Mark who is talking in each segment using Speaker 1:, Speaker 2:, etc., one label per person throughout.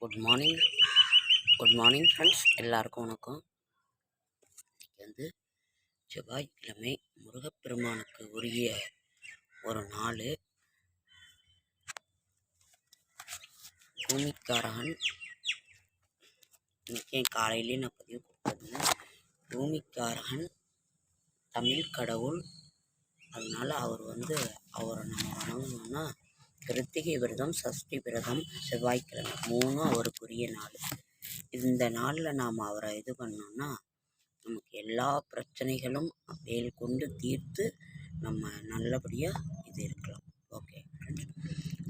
Speaker 1: Good morning friends, எல்லாருக்கும் வணக்கம். இன்றைக்கி வந்து செவ்வாய்க்கிழமை, முருகப்பெருமானுக்கு உரிய ஒரு நாள். பூமிக்காரகன் இன்றைக்கி காலையிலே நான் பதிவு கொடுத்துருந்தேன். பூமிக்காரகன் தமிழ் கடவுள். அதனால் அவரை நம்ம வணங்கணும்னா கிருத்திகை விரதம், சஷ்டி விரதம், செவ்வாய்க்கிழமை மூணும் அவருக்குரிய நாள். இந்த நாளில் நாம் அவரை இது பண்ணோம்னா நமக்கு எல்லா பிரச்சனைகளும் வேல் கொண்டு தீர்த்து நம்ம நல்லபடியாக இது இருக்கலாம். ஓகே ஃப்ரெண்ட்ஸ்,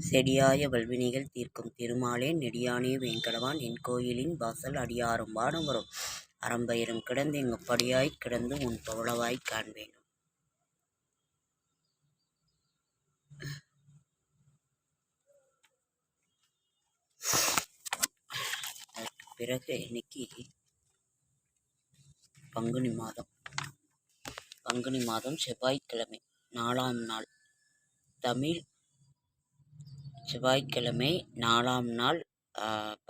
Speaker 1: செடியாய வல்வினைகள் தீர்க்கும் திருமாலே நெடியானே வேங்கடவான் என் கோயிலின் வாசல் அடியாரும் வானம் வரும் அறம்பயிரும் கிடந்து இங்கு படியாய் கிடந்து உன் பவளவாய் காண்பேன். பிறகு இன்னைக்கு பங்குனி மாதம் செவ்வாய்க்கிழமை 4ஆம் நாள். தமிழ் செவ்வாய்க்கிழமை 4ஆம் நாள்,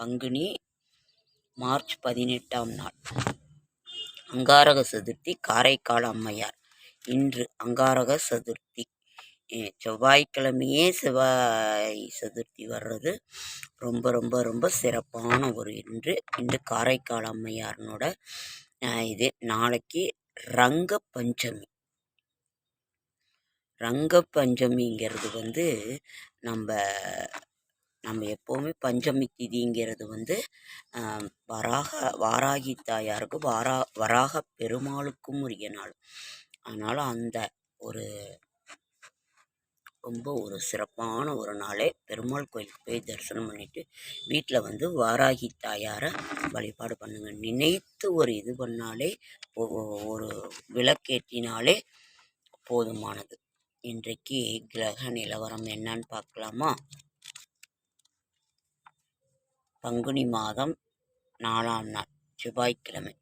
Speaker 1: பங்குனி மார்ச் 18ஆம் நாள். அங்காரக சதுர்த்தி, காரைக்கால் அம்மையார். இன்று அங்காரக சதுர்த்தி. செவ்வாய்க்கிழமையே செவ்வாய் சதுர்த்தி வர்றது ரொம்ப ரொம்ப ரொம்ப சிறப்பான ஒரு இன்று காரைக்கால் அம்மையாரனோட இது. நாளைக்கு ரங்க பஞ்சமிங்கிறது நம்ம எப்போவுமே பஞ்சமி திதிங்கிறது வாராகி தாயாருக்கு வராக பெருமாளுக்கும் உரிய நாள். அதனால் அந்த ரொம்ப ஒரு சிறப்பான ஒரு நாளே. பெருமாள் கோயிலுக்கு போய் தரிசனம் பண்ணிவிட்டு வீட்டில் வாராகி தாயாரை வழிபாடு பண்ணுங்க. நினைத்து ஒரு இது பண்ணாலே, ஒரு விளக்கேற்றினாலே போதுமானது. இன்றைக்கு கிரக நிலவரம் என்னன்னு பார்க்கலாமா? பங்குனி மாதம் 4ஆம் நாள் செவ்வாய்க்கிழமை.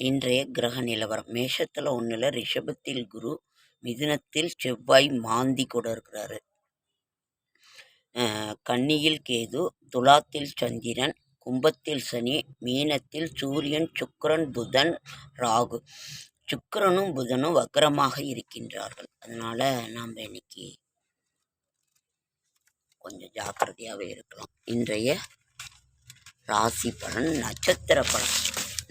Speaker 1: இன்றைய கிரக நிலவரம்: மேஷத்தில் 1, ரிஷபத்தில் குரு, மிதுனத்தில் செவ்வாய் மாந்தி கூட இருக்கிறாரு, கன்னியில் கேது, துலாத்தில் சந்திரன், கும்பத்தில் சனி, மீனத்தில் சூரியன், சுக்கிரன், புதன், ராகு. சுக்கிரனும் புதனும் வக்ரமாக இருக்கின்றார்கள். அதனால் நாம் இன்னைக்கு கொஞ்சம் ஜாக்கிரதையாகவே இருக்கலாம். இன்றைய ராசி பலன், நட்சத்திர பலன்.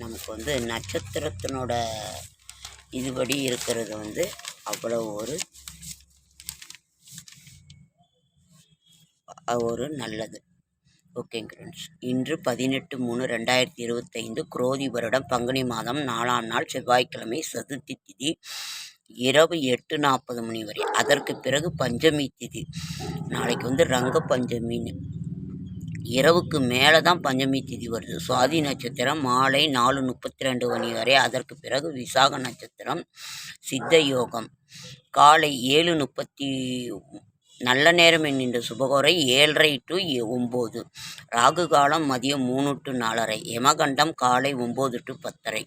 Speaker 1: நமக்கு நட்சத்திரத்தினோட இதுபடி இருக்கிறது அவ்வளோ ஒரு நல்லது. ஓகேங்க ஃப்ரெண்ட்ஸ், இன்று 18/3/2025 குரோதி வருடம் பங்குனி மாதம் 4ஆம் நாள் செவ்வாய்க்கிழமை. சதுர்த்தி திதி இரவு 8:40 மணி வரை. அதற்கு பிறகு பஞ்சமி திதி. நாளைக்கு ரங்க பஞ்சமின்னு இரவுக்கு மேலே தான் பஞ்சமி திதி வருது. சுவாதி நட்சத்திரம் மாலை 4:32 மணி வரை. அதற்கு பிறகு விசாக நட்சத்திரம், சித்த யோகம் காலை 7:30. நல்ல நேரம் என்கின்ற சுபகோரை 7:30 to 9. ராகு காலம் மதியம் 3 to 4:30. யமகண்டம் காலை 9 to 10:30.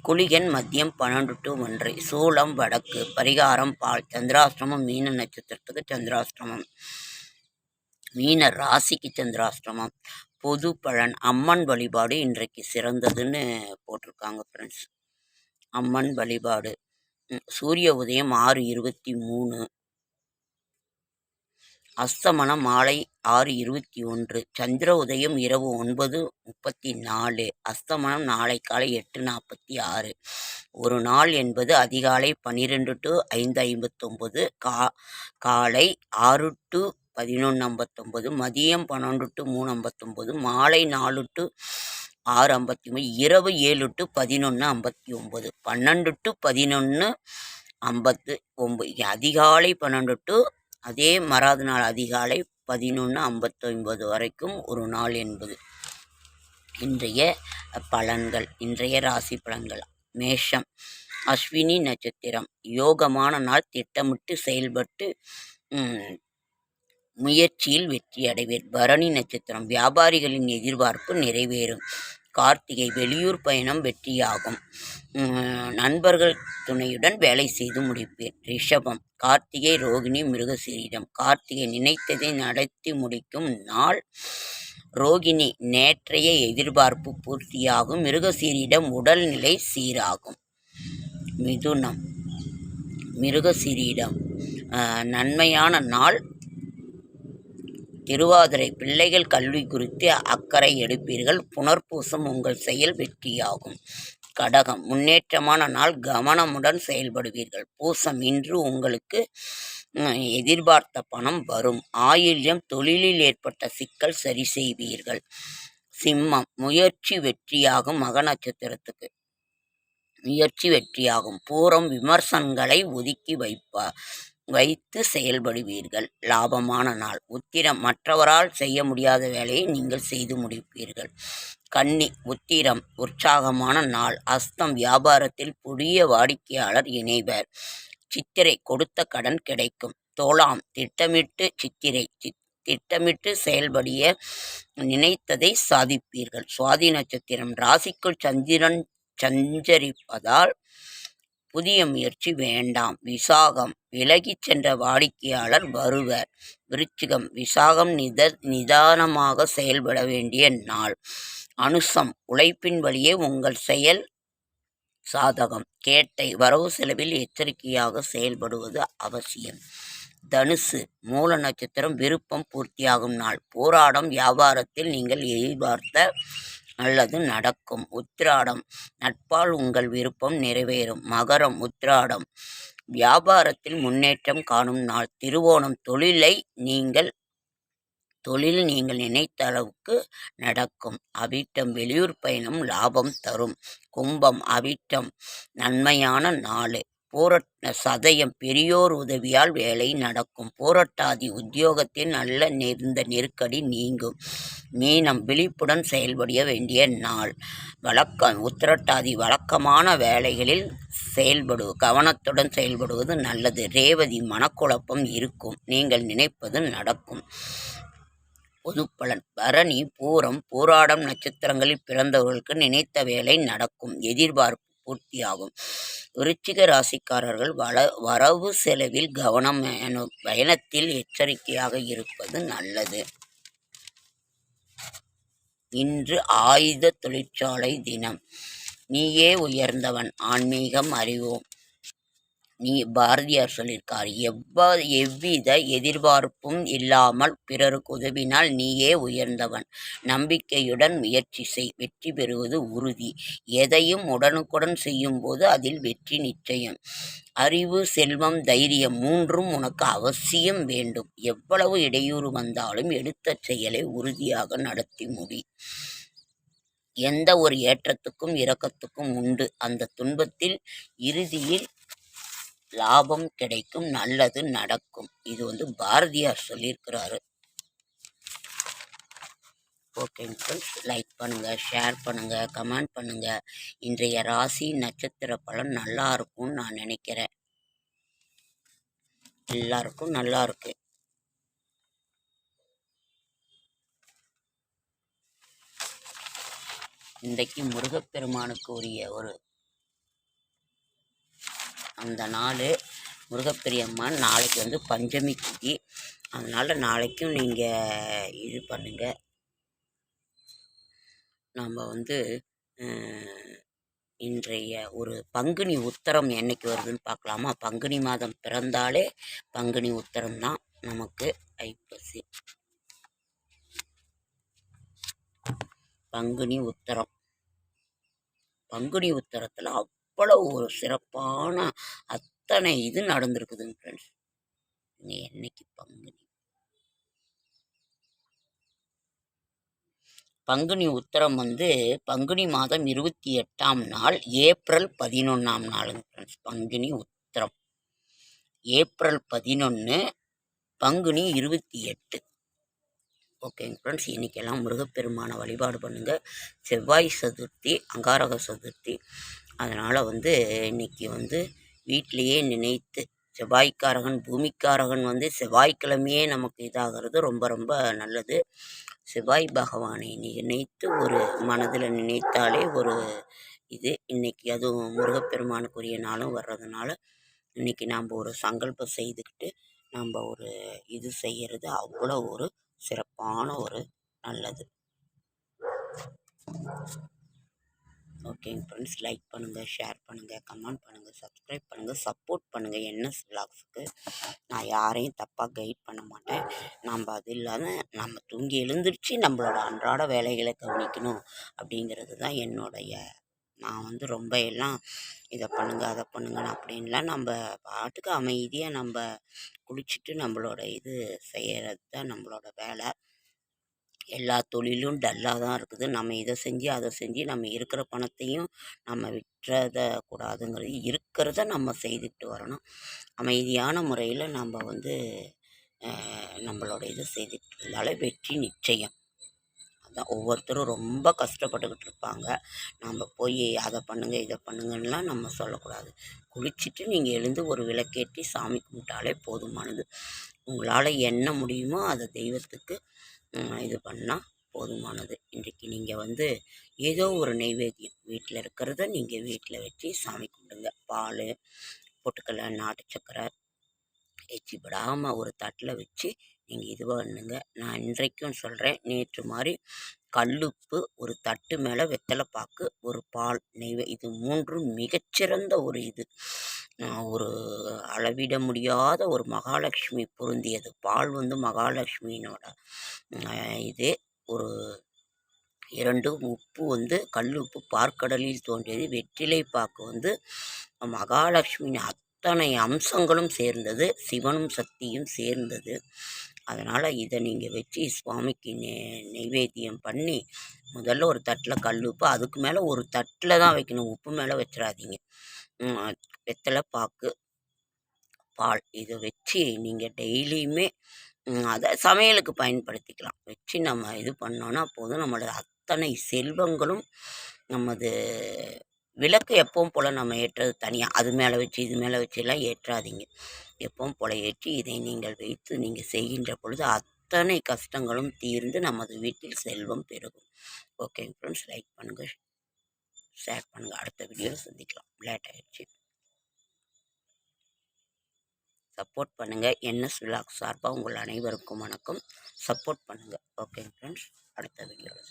Speaker 1: குளிகன் மதியம் 12 to 1:30. சூலம் வடக்கு. பரிகாரம் பால். சந்திராஷ்டிரமம் மீன நட்சத்திரத்துக்கு சந்திராஷ்டிரமம், மீன ராசிக்கு சந்திராஷ்டிரமம். பொது பலன்: அம்மன் வழிபாடு இன்றைக்கு சிறந்ததுன்னு போட்டிருக்காங்க ஃப்ரெண்ட்ஸ். அம்மன் வழிபாடு. சூரிய உதயம் 6:23, அஸ்தமனம் மாலை 6:21, சந்திர உதயம் இரவு 9:34, அஸ்தமனம் நாளை காலை 8:46. ஒரு நாள் என்பது அதிகாலை 12 to 5:59, காலை 6 to 11:59, மதியம் 12 to 3:59, மாலை 4 to 6:59, இரவு 7 to 11:59, 12 to 11:59, அதிகாலை 12 to அதே மறாத நாள் அதிகாலை 11:59 வரைக்கும் ஒரு நாள் என்பது. இன்றைய பலன்கள், இன்றைய ராசி பலன்கள். மேஷம், அஸ்வினி நட்சத்திரம் யோகமான நாள். திட்டமிட்டு செயல்பட்டு முயற்சியில் வெற்றி அடைவீர். பரணி நட்சத்திரம் வியாபாரிகளின் எதிர்பார்ப்பு நிறைவேறும். கார்த்திகை வெளியூர் பயணம் வெற்றியாகும். நண்பர்கள் துணையுடன் வேலை செய்து முடிப்பீர். ரிஷபம், கார்த்திகை ரோகிணி மிருகசீரிடம் கார்த்திகை நினைத்ததை நடத்தி முடிக்கும் நாள். ரோகிணி நேற்றைய எதிர்பார்ப்பு பூர்த்தியாகும். மிருகசீரிடம் உடல்நிலை சீராகும். மிதுனம் மிருகசீரிடம் நன்மையான நாள். திருவாதிரை பிள்ளைகள் கல்வி குறித்து அக்கறை எடுப்பீர்கள். புனர்பூசம் உங்கள் செயல் வெற்றியாகும். கடகம் முன்னேற்றமான நாள், கவனமுடன் செயல்படுவீர்கள். பூசம் இன்று உங்களுக்கு எதிர்பார்த்த பணம் வரும். ஆயில்யம் தொழிலில் ஏற்பட்ட சிக்கல் சரி செய்வீர்கள். சிம்மம் முயற்சி வெற்றியாகும். மக நட்சத்திரத்துக்கு முயற்சி வெற்றியாகும். பூரம் விமர்சனங்களை ஒதுக்கி வைத்து செயல்படுவீர்கள். லாபமான நாள். உத்திரம் மற்றவரால் செய்ய முடியாத வேலையை நீங்கள் செய்து முடிப்பீர்கள். கன்னி உத்திரம் உற்சாகமான நாள். அஸ்தம் வியாபாரத்தில் புதிய வாடிக்கையாளர் இணைவர். சித்திரை கொடுத்த கடன் கிடைக்கும். துலாம் திட்டமிட்டு செயல்படிய நினைத்ததை சாதிப்பீர்கள். சுவாதி நட்சத்திரம் ராசிக்குள் சந்திரன் சஞ்சரிப்பதால் புதிய முயற்சி வேண்டாம். விசாகம் விலகிச் சென்ற வாடிக்கையாளர் வருவர். விருச்சிகம் விசாகம் நிதானமாக செயல்பட வேண்டிய நாள். அனுசம் உழைப்பின் வழியே உங்கள் செயல் சாதகம். கேட்டை வரவு செலவில் எச்சரிக்கையாக செயல்படுவது அவசியம். தனுசு மூல நட்சத்திரம் விருப்பம் பூர்த்தியாகும் நாள். போராடம் வியாபாரத்தில் நீங்கள் எதிர்பார்த்த நல்லது நடக்கும். உத்திராடம் நட்பால் உங்கள் விருப்பம் நிறைவேறும். மகரம் உத்திராடம் வியாபாரத்தில் முன்னேற்றம் காணும் நாள். திருவோணம் தொழில் நீங்கள் நினைத்த அளவுக்கு நடக்கும். அவிட்டம் வெளியூர் பயணம் லாபம் தரும். கும்பம் அவிட்டம் நன்மையான நாள். சதயம் பெரியோர் உதவியால் வேலை நடக்கும். போராட்டாதி உத்தியோகத்தில் நல்ல நேர்ந்த நெருக்கடி நீங்கும். மீனம் விழிப்புடன் செயல்பட வேண்டிய நாள். உத்திரட்டாதி வழக்கமான வேலைகளில் கவனத்துடன் செயல்படுவது நல்லது. ரேவதி மனக்குழப்பம் இருக்கும். நீங்கள் நினைப்பது நடக்கும். பொதுப்பலன் பரணி பூரம் போராடம் நட்சத்திரங்களில் பிறந்தவர்களுக்கு நினைத்த வேலை நடக்கும். எதிர்பார்ப்பு பூர்த்தியாகும். விருச்சிக ராசிக்காரர்கள் வரவு செலவில் கவனம், பயணத்தில் எச்சரிக்கையாக இருப்பது நல்லது. இன்று ஆயுத தொழிற்சாலை தினம். நீயே உயர்ந்தவன். ஆன்மீகம் அறிவோம். பாரதியார் சொல்லியிருக்கார், எவ்வித எதிர்பார்ப்பும் இல்லாமல் பிறருக்கு உதவினால் நீயே உயர்ந்தவன். நம்பிக்கையுடன் முயற்சி செய், வெற்றி பெறுவது உறுதி. எதையும் உடனுக்குடன் செய்யும் போது அதில் வெற்றி நிச்சயம். அறிவு, செல்வம், தைரியம் மூன்றும் உனக்கு அவசியம் வேண்டும். எவ்வளவு இடையூறு வந்தாலும் எடுத்த செயலை உறுதியாக நடத்தி முடி. எந்த ஒரு ஏற்றத்துக்கும் இரக்கத்துக்கும் உண்டு. அந்த துன்பத்தில் இறுதியில் லாபம் கிடைக்கும். நல்லது நடக்கும். இது பாரதியார் சொல்லியிருக்கிறாரு. ஓகேங்க ஃப்ரெண்ட்ஸ், லைக் பண்ணுங்கள், ஷேர் பண்ணுங்கள், கமெண்ட் பண்ணுங்கள். இன்றைய ராசி நட்சத்திர பலன் நல்லா இருக்கும்னு நான் நினைக்கிறேன். எல்லாருக்கும் நல்லா இருக்கு. இன்றைக்கு முருகப்பெருமானுக்கு உரிய அந்த நாள். முருகப்பெரியம்மன் நாளைக்கு பஞ்சமி திதி. அதனால் நாளைக்கும் நீங்கள் இது பண்ணுங்கள். நாம் இன்றைய பங்குனி உத்தரம் என்னைக்கு வருதுன்னு பார்க்கலாமா? பங்குனி மாதம் பிறந்தாலே பங்குனி உத்தரம் தான் நமக்கு ஐப்பசி. பங்குனி உத்தரத்தில் அவ்வளவு ஒரு சிறப்பான அத்தனை இது நடந்திருக்குதுங்க ஃப்ரெண்ட்ஸ். என்னைக்கு பங்குனி உத்தரம் பங்குனி மாதம் 28ஆம் நாள், ஏப்ரல் 11ஆம் நாளுங்க ஃப்ரெண்ட்ஸ். பங்குனி உத்தரம் ஏப்ரல் 11, பங்குனி 28. ஓகேங்க ஃப்ரெண்ட்ஸ், இன்றைக்கெல்லாம் முருகப்பெருமானை வழிபாடு பண்ணுங்கள். செவ்வாய் சதுர்த்தி, அங்காரக சதுர்த்தி. அதனால் இன்றைக்கி வீட்டிலையே நினைத்து, செவ்வாய்க்காரகன் பூமிக்காரகன் செவ்வாய்க்கிழமையே நமக்கு இதாகிறது ரொம்ப ரொம்ப நல்லது. செவ்வாய் பகவானை நினைத்து மனதில் நினைத்தாலே இது. இன்றைக்கி அதுவும் முருகப்பெருமானுக்குரிய நாளும் வர்றதுனால இன்றைக்கி நாம் சங்கல்பம் செய்துக்கிட்டு நம்ம இது செய்கிறது அவ்வளோ சிறப்பான நல்லது. ஓகேங்க ஃப்ரெண்ட்ஸ், லைக் பண்ணுங்கள், ஷேர் பண்ணுங்கள், கமெண்ட் பண்ணுங்கள், சப்ஸ்கிரைப் பண்ணுங்கள், சப்போர்ட் பண்ணுங்கள் என்எஸ் விலாக்ஸுக்கு. நான் யாரையும் தப்பாக கைட் பண்ண மாட்டேன். நம்ம அது இல்லாத நம்ம தூங்கி எழுந்திரிச்சு நம்மளோட அன்றாட வேலைகளை கவனிக்கணும் அப்படிங்கிறது தான் என்னுடைய. நான் வந்து ரொம்ப எல்லாம் இதை பண்ணுங்கள் அதை பண்ணுங்கன்னு அப்படின்லாம் நம்ம பாட்டுக்கு அமைதியாக நம்ம குளிச்சுட்டு நம்மளோட இது செய்கிறது தான் நம்மளோட வேலை. எல்லா தொழிலும் டல்லாக தான் இருக்குது. நம்ம இதை செஞ்சு அதை செஞ்சு நம்ம இருக்கிற பணத்தையும் நம்ம விட்டுறத கூடாதுங்கிறது, இருக்கிறத நம்ம செய்துக்கிட்டு வரணும். அமைதியான முறையில் நம்ம வந்து நம்மளோட இது செய்துக்கிட்டு இருந்தாலே வெற்றி நிச்சயம். அதான் ஒவ்வொருத்தரும் ரொம்ப கஷ்டப்பட்டுக்கிட்டு இருப்பாங்க. நம்ம போய் அதை பண்ணுங்கள் இதை பண்ணுங்கன்னெலாம் நம்ம சொல்லக்கூடாது. குளிச்சுட்டு நீங்கள் எழுந்து ஒரு விளக்கேற்றி சாமி கும்பிட்டாலே போதுமானது. உங்களால் என்ன முடியுமோ அதை தெய்வத்துக்கு இது பண்ணால் போதுமானது. இன்றைக்கி நீங்கள் வந்து ஏதோ ஒரு நெய்வேத்தியம் வீட்டில் இருக்கிறத நீங்கள் வீட்டில் வச்சு சாமி கும்பிடுங்க. பால், பொட்டுக்கடலை, நாட்டு சக்கரை எச்சிப்படாமல் ஒரு தட்டில் வச்சு நீங்கள் இது பண்ணுங்க. நான் இன்றைக்கும் சொல்கிறேன், நேற்று மாதிரி கல்லுப்பு, ஒரு தட்டு மேலே வெத்தலை பாக்கு, ஒரு பால், நெய், இது மூன்றும் மிகச்சிறந்த ஒரு இது. ஒரு அளவிட முடியாத ஒரு மகாலட்சுமி பொருந்தியது. பால் வந்து மகாலட்சுமியினோட இது. ஒரு 2 உப்பு வந்து கல் உப்பு பார்க்கடலில் தோன்றியது. வெற்றிலை பாக்கு வந்து மகாலட்சுமியின் அத்தனை அம்சங்களும் சேர்ந்தது, சிவனும் சக்தியும் சேர்ந்தது. அதனால் இதை நீங்கள் வச்சு சுவாமிக்கு நெய்வேத்தியம் பண்ணி முதல்ல ஒரு தட்டில் கல் உப்பு, அதுக்கு மேலே ஒரு தட்டில் தான் வைக்கணும், உப்பு மேலே வச்சிடாதீங்க. வெத்தலை பாக்கு, பால், இதை வச்சு நீங்கள் டெய்லியுமே அதை சமையலுக்கு பயன்படுத்திக்கலாம். வச்சு நம்ம இது பண்ணோன்னா போதும். நம்மளோட அத்தனை செல்வங்களும் நமது விளக்கு எப்பவும் போல் நம்ம ஏற்றது தனியாக அது மேலே வச்சு இது மேலே வச்செல்லாம் ஏற்றாதீங்க. எப்பவும் போல் ஏற்றி இதை நீங்கள் வைத்து நீங்கள் செய்கின்ற பொழுது அத்தனை கஷ்டங்களும் தீர்ந்து நமது வீட்டில் செல்வம் பெருகும். ஓகேங்க ஃப்ரெண்ட்ஸ், லைக் பண்ணுங்கள், ஷேர் பண்ணுங்கள். அடுத்த வீடியோவில் சந்திக்கலாம். லேட் ஆகிடுச்சு. சப்போர்ட் பண்ணுங்கள். என்எஸ் விலாக்ஸ் சார்பாக உங்கள் அனைவருக்கும் வணக்கம். சப்போர்ட் பண்ணுங்கள். ஓகே ஃப்ரெண்ட்ஸ், அடுத்த வீடியோவில்